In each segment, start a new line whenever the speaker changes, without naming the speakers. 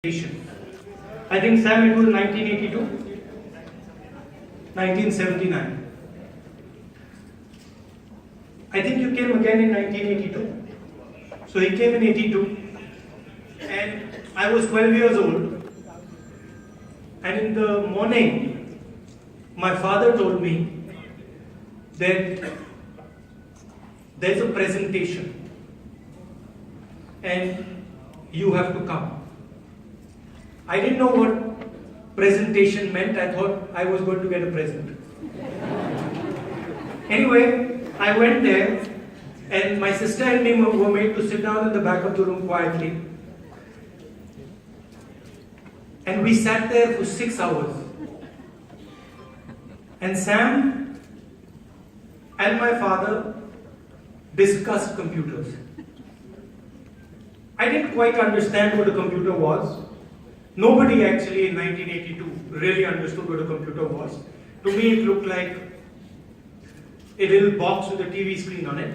I think Sam, it was 1982, 1979. I think you came again in 1982. So he came in 82 and I was 12 years old, and in the morning my father told me that there's a presentation and you have to come. I didn't know what presentation meant. I thought I was going to get a present. Anyway, I went there and my sister and me were made to sit down in the back of the room quietly. And we sat there for 6 hours. And Sam and my father discussed computers. I didn't quite understand what a computer was. Nobody actually in 1982 really understood what a computer was. To me, it looked like a little box with a TV screen on it.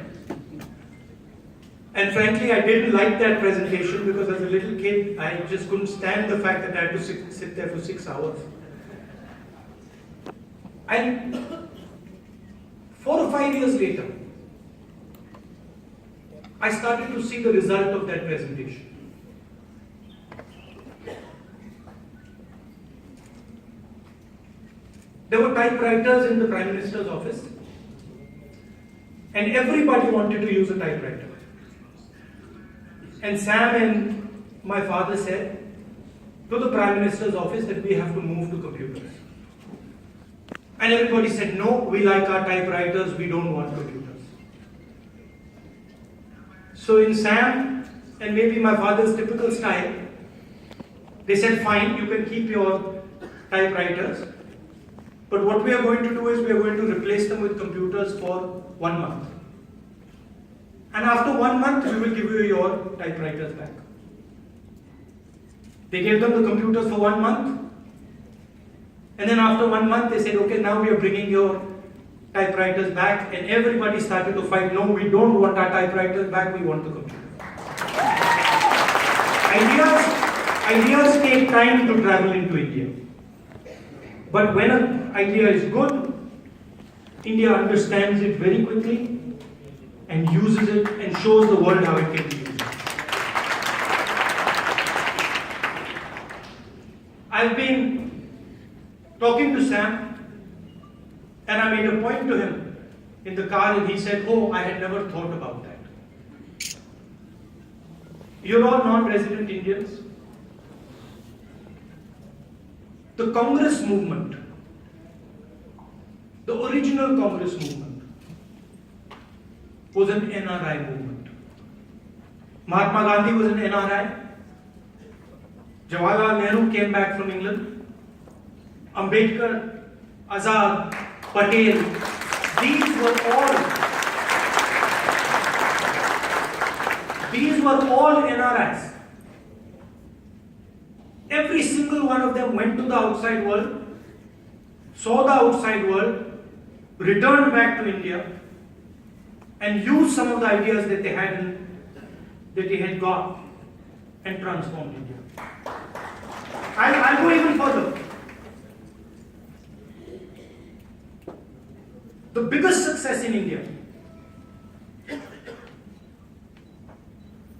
And frankly, I didn't like that presentation because as a little kid, I just couldn't stand the fact that I had to sit there for 6 hours. And 4 or 5 years later, I started to see the result of that presentation. There were typewriters in the Prime Minister's office, and everybody wanted to use a typewriter. And Sam and my father said to the Prime Minister's office that we have to move to computers. And everybody said, no, we like our typewriters, we don't want computers. So in Sam and maybe my father's typical style, they said, fine, you can keep your typewriters. But what we are going to do is we are going to replace them with computers for 1 month. And after 1 month, we will give you your typewriters back. They gave them the computers for 1 month. And then after 1 month, they said, okay, now we are bringing your typewriters back. And everybody started to fight, no, we don't want our typewriters back, we want the computer. Ideas take time to travel into India. But when an idea is good, India understands it very quickly and uses it and shows the world how it can be used. I've been talking to Sam and I made a point to him in the car and he said, oh, I had never thought about that. You're all non-resident Indians. The Congress movement, the original Congress movement, was an NRI movement. Mahatma Gandhi was an NRI. Jawaharlal Nehru came back from England. Ambedkar, Azad, Patel, these were all NRIs. Every single one of them went to the outside world, saw the outside world, returned back to India, and used some of the ideas that they had got and transformed India. I'll go even further. The biggest success in India,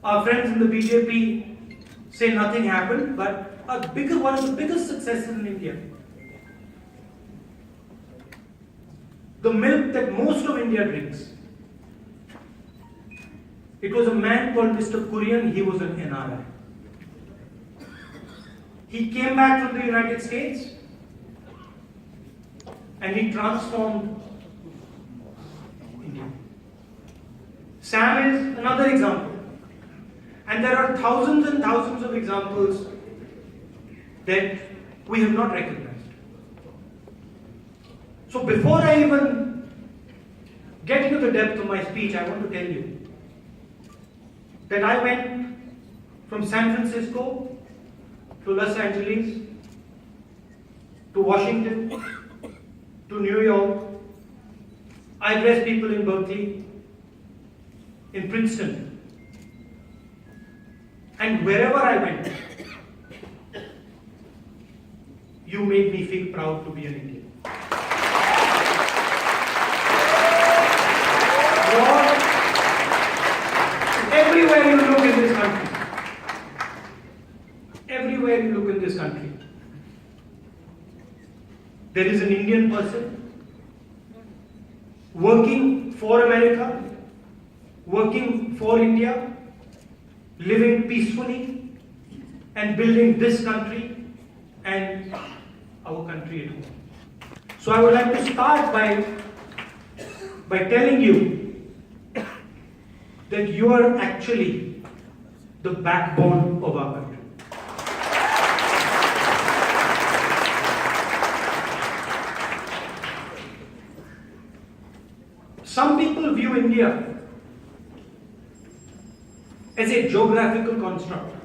our friends in the BJP say nothing happened, but one of the biggest successes in India, the milk that most of India drinks, it was a man called Mr. Kurian. He was an NRI. He came back from the United States and he transformed India. Sam is another example. And there are thousands and thousands of examples that we have not recognized. So before I even get into the depth of my speech, I want to tell you that I went from San Francisco to Los Angeles, to Washington, to New York. I addressed people in Berkeley, in Princeton. And wherever I went, you made me feel proud to be an Indian. Everywhere you look in this country, there is an Indian person working for America, working for India, living peacefully and building this country and our country at home. So I would like to start by telling you that you are actually the backbone of our country. Some people view India as a geographical construct.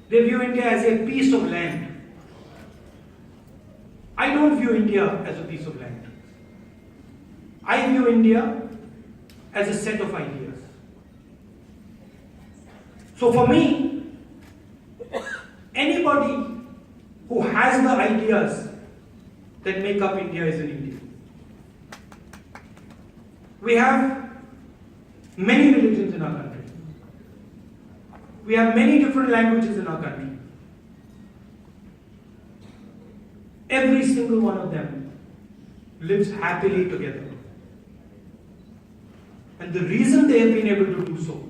They view India as a piece of land. I don't view India as a piece of land. I view India as a set of ideas. So for me, anybody who has the ideas that make up India is an Indian. We have many religions in our country. We have many different languages in our country. Every single one of them lives happily together. And the reason they have been able to do so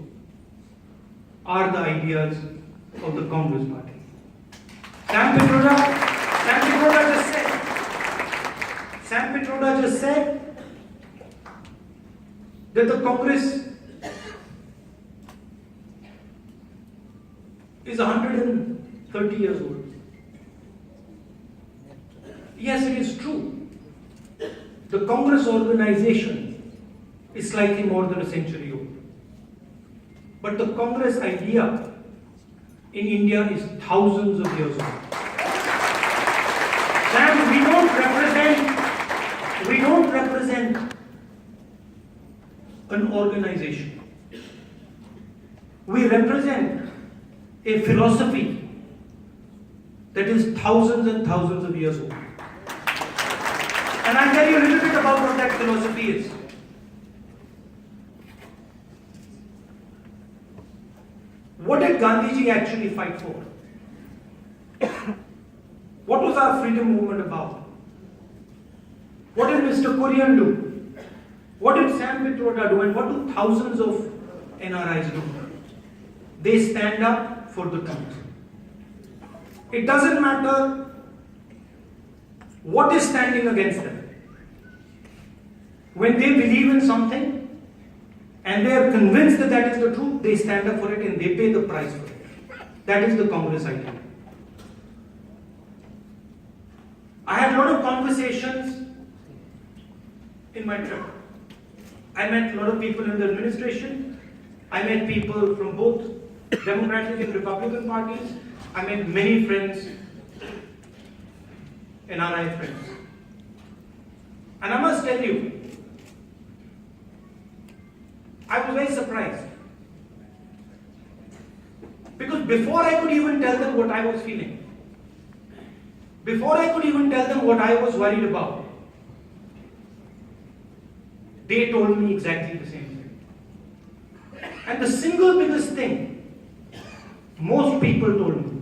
are the ideas of the Congress Party. Sam Pitroda just said that the Congress is 130 years old. Yes, it is true. The Congress organization is slightly more than a century old. But the Congress idea in India is thousands of years old. And we don't represent an organization. We represent a philosophy that is thousands and thousands of years old. And I'll tell you a little bit about what that philosophy is. What did Gandhiji actually fight for? What was our freedom movement about? What did Mr. Kurian do? What did Sam Pitroda do? And what do thousands of NRIs do? They stand up for the truth. It doesn't matter what is standing against them. When they believe in something and they are convinced that that is the truth, they stand up for it and they pay the price for it. That is the Congress idea. I had a lot of conversations in my trip. I met a lot of people in the administration. I met people from both Democratic and Republican parties. I met many friends, NRI friends. And I must tell you, I was very surprised. Because before I could even tell them what I was feeling, before I could even tell them what I was worried about, they told me exactly the same thing. And the single biggest thing most people told me,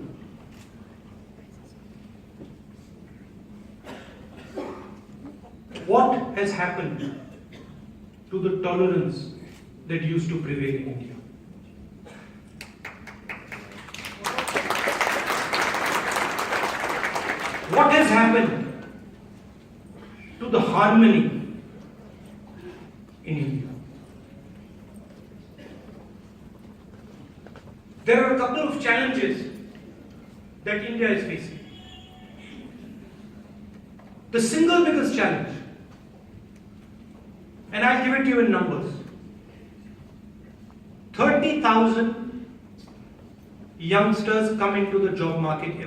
what has happened to the tolerance that used to prevail in India? What has happened to the harmony in India? There are a couple of challenges that India is facing. The single biggest challenge, and I'll give it to you in numbers, 30,000 youngsters come into the job market every